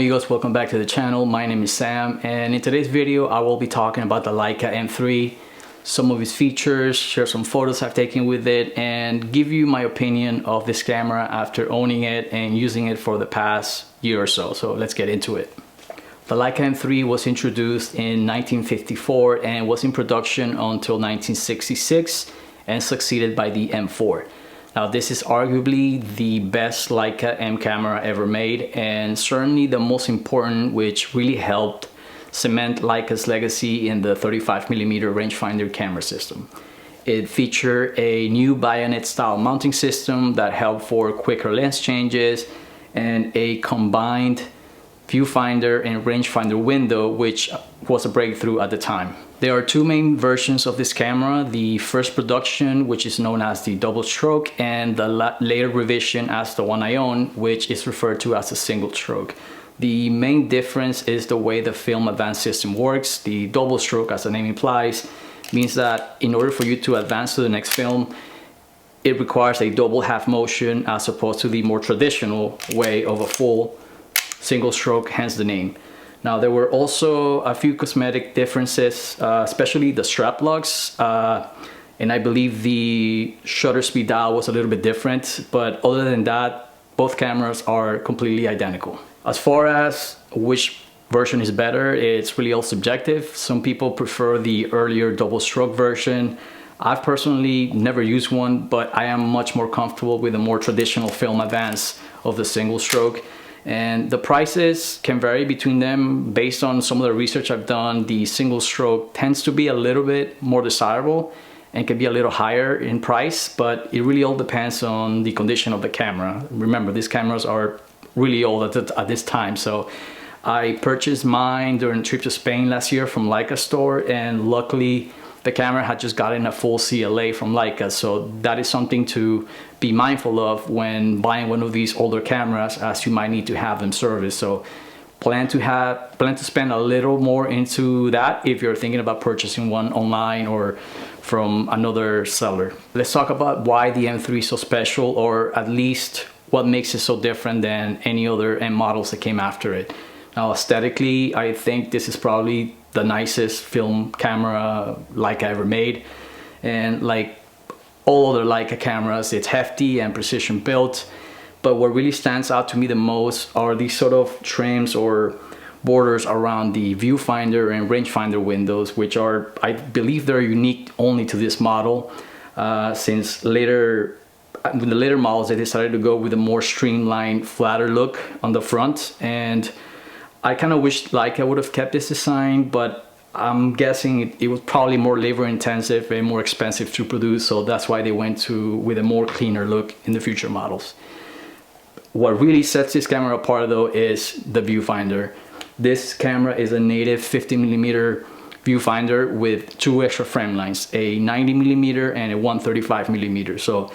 amigos, welcome back to the channel. My name is Sam, and in today's video I will be talking about the Leica M3, some of its features, share some photos I've taken with it, and give you my opinion of this camera after owning it and using it for the past year or so. So let's get into it. The Leica M3 was introduced in 1954 and was in production until 1966 and succeeded by the M4. Now this is arguably the best Leica M camera ever made, and certainly the most important, which really helped cement Leica's legacy in the 35mm rangefinder camera system. It featured a new bayonet style mounting system that helped for quicker lens changes and a combined viewfinder and rangefinder window, which was a breakthrough at the time. There are two main versions of this camera: the first production, which is known as the double stroke, and the later revision as the one I own, which is referred to as a single stroke. The main difference is the way the film advance system works. The double stroke, as the name implies, means that in order for you to advance to the next film, it requires a double half motion as opposed to the more traditional way of a full single stroke, hence the name. Now there were also a few cosmetic differences, especially the strap locks, and I believe the shutter speed dial was a little bit different, but other than that, both cameras are completely identical. As far as which version is better, it's really all subjective. Some people prefer the earlier double stroke version. I've personally never used one, but I am much more comfortable with the more traditional film advance of the single stroke. And the prices can vary between them. Based on some of the research I've done, the single stroke tends to be a little bit more desirable and can be a little higher in price, but it really all depends on the condition of the camera. Remember, these cameras are really old at this time. So I purchased mine during a trip to Spain last year from Leica store, and luckily the camera had just gotten a full CLA from Leica, so that is something to be mindful of when buying one of these older cameras, as you might need to have them serviced. So plan to spend a little more into that if you're thinking about purchasing one online or from another seller. Let's talk about why the M3 is so special, or at least what makes it so different than any other M models that came after it. Now aesthetically, I think this is probably the nicest film camera Leica ever made, and like all other Leica cameras, it's hefty and precision built. But what really stands out to me the most are these sort of trims or borders around the viewfinder and rangefinder windows, which are, I believe they're unique only to this model, since later with the later models they decided to go with a more streamlined, flatter look on the front. And I kind of wish Leica would have kept this design, but I'm guessing it was probably more labor intensive and more expensive to produce, so that's why they went with a more cleaner look in the future models. What really sets this camera apart though is the viewfinder. This camera is a native 50mm viewfinder with two extra frame lines, a 90mm and a 135mm. So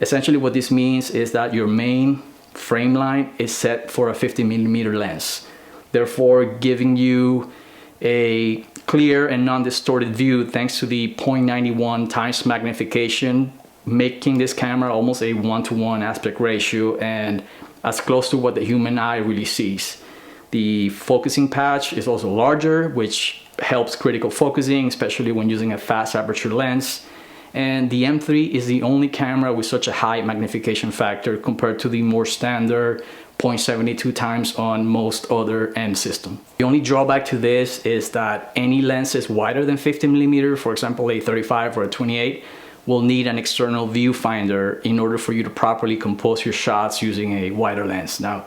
essentially what this means is that your main frame line is set for a 50mm lens, therefore giving you a clear and non-distorted view thanks to the 0.91 times magnification, making this camera almost a 1:1 aspect ratio and as close to what the human eye really sees. The focusing patch is also larger, which helps critical focusing, especially when using a fast aperture lens. And the M3 is the only camera with such a high magnification factor compared to the more standard 0.72 times on most other M systems. The only drawback to this is that any lenses wider than 50mm, for example a 35 or a 28, will need an external viewfinder in order for you to properly compose your shots using a wider lens. Now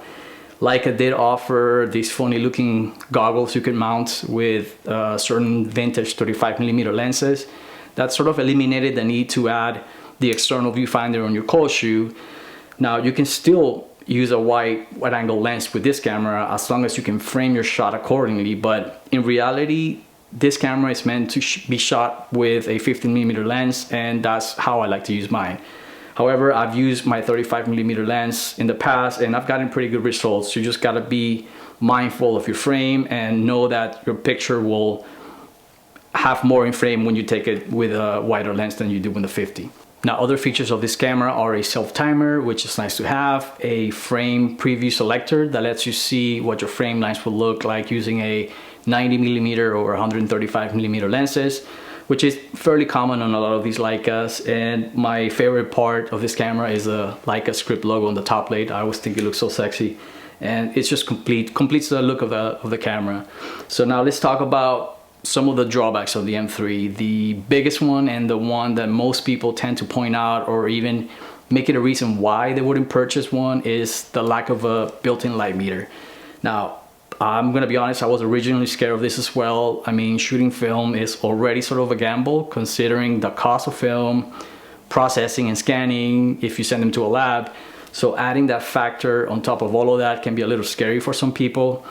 Leica did offer these funny looking goggles you could mount with certain vintage 35mm lenses that sort of eliminated the need to add the external viewfinder on your cold shoe. Now you can still use a wide angle lens with this camera as long as you can frame your shot accordingly, but in reality this camera is meant to be shot with a 15mm lens, and that's how I like to use mine. However, I've used my 35mm lens in the past and I've gotten pretty good results. You just gotta be mindful of your frame and know that your picture will have more in frame when you take it with a wider lens than you do with the 50. Now, other features of this camera are a self-timer, which is nice to have, a frame preview selector that lets you see what your frame lines will look like using a 90mm or 135mm lenses, which is fairly common on a lot of these Leicas. And my favorite part of this camera is the Leica script logo on the top plate. I always think it looks so sexy, and it's just completes the look of the camera. So now let's talk about some of the drawbacks of the M3. The biggest one, and the one that most people tend to point out or even make it a reason why they wouldn't purchase one, is the lack of a built-in light meter. Now, I'm gonna be honest, I was originally scared of this as well. I mean, shooting film is already sort of a gamble considering the cost of film, processing and scanning if you send them to a lab. So adding that factor on top of all of that can be a little scary for some people.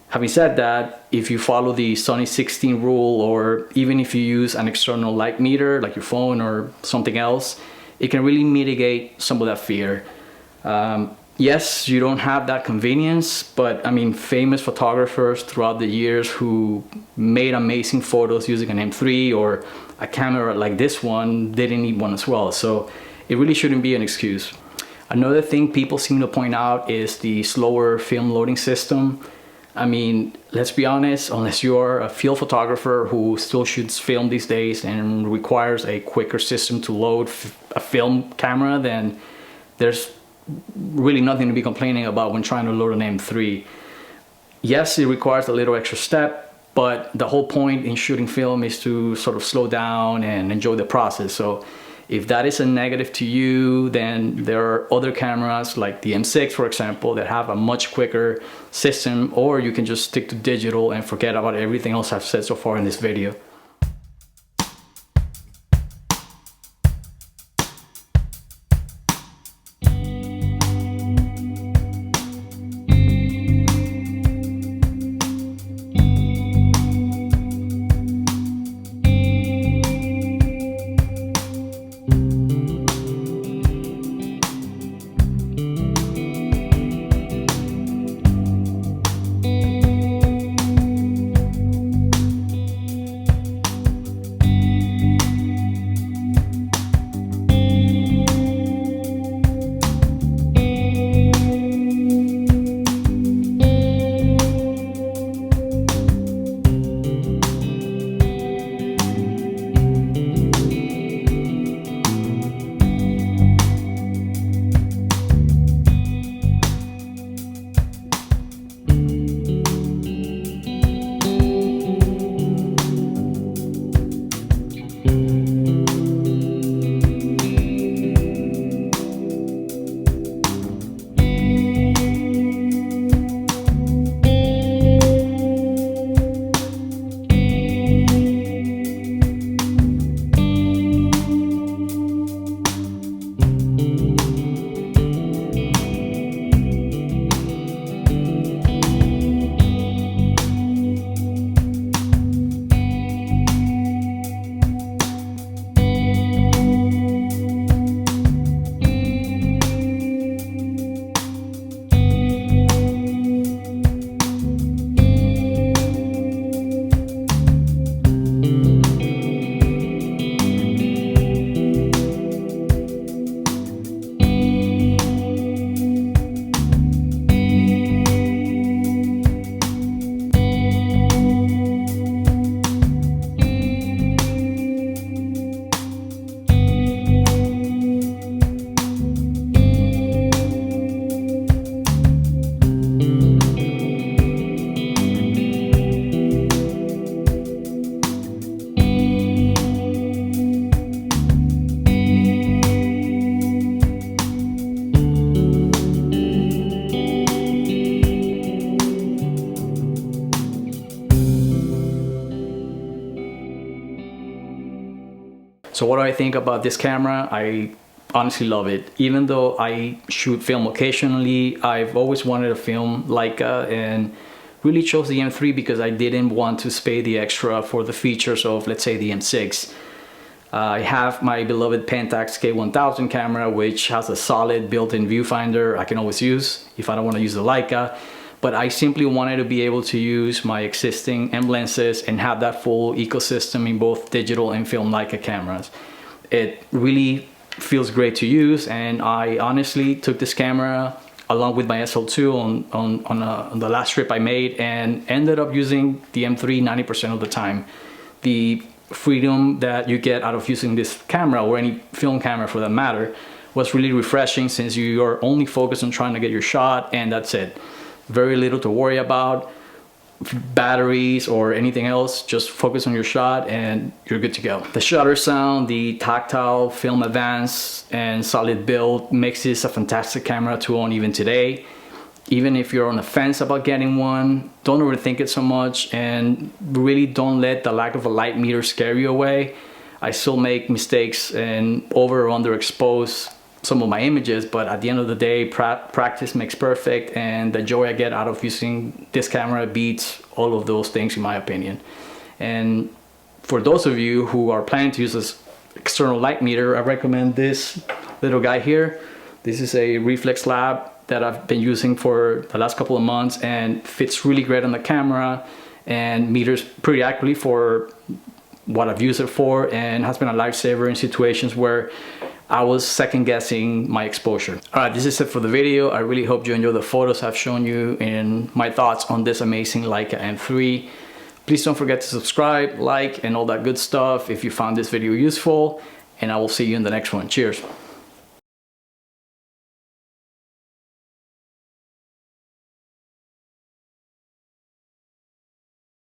Having said that, if you follow the Sunny 16 rule, or even if you use an external light meter like your phone or something else, it can really mitigate some of that fear. Yes, you don't have that convenience, but I mean, famous photographers throughout the years who made amazing photos using an M3 or a camera like this one didn't need one as well. So it really shouldn't be an excuse. Another thing people seem to point out is the slower film loading system. I mean, let's be honest, unless you are a field photographer who still shoots film these days and requires a quicker system to load a film camera, then there's really nothing to be complaining about when trying to load an M3. Yes, it requires a little extra step, but the whole point in shooting film is to sort of slow down and enjoy the process. So if that is a negative to you, then there are other cameras like the M6, for example, that have a much quicker system, or you can just stick to digital and forget about everything else I've said so far in this video. So what do I think about this camera? I honestly love it. Even though I shoot film occasionally, I've always wanted a film Leica, and really chose the M3 because I didn't want to pay the extra for the features of, let's say, the M6. I have my beloved Pentax K1000 camera, which has a solid built-in viewfinder I can always use if I don't want to use the Leica. But I simply wanted to be able to use my existing M lenses and have that full ecosystem in both digital and film Leica cameras. It really feels great to use, and I honestly took this camera along with my SL2 on the last trip I made, and ended up using the M3 90% of the time. The freedom that you get out of using this camera, or any film camera for that matter, was really refreshing, since you are only focused on trying to get your shot, and that's it. Very little to worry about, batteries or anything else. Just focus on your shot and you're good to go. The shutter sound, the tactile film advance, and solid build makes this a fantastic camera to own even today. Even if you're on the fence about getting one, don't overthink it so much, and really don't let the lack of a light meter scare you away. I still make mistakes and over or underexpose some of my images, but at the end of the day, practice makes perfect, and the joy I get out of using this camera beats all of those things in my opinion. And for those of you who are planning to use this external light meter, I recommend this little guy here. This is a reflex lab that I've been using for the last couple of months, and fits really great on the camera and meters pretty accurately for what I've used it for, and has been a lifesaver in situations where I was second guessing my exposure. All right, this is it for the video. I really hope you enjoy the photos I've shown you and my thoughts on this amazing Leica M3. Please don't forget to subscribe, like, and all that good stuff if you found this video useful, and I will see you in the next one. Cheers.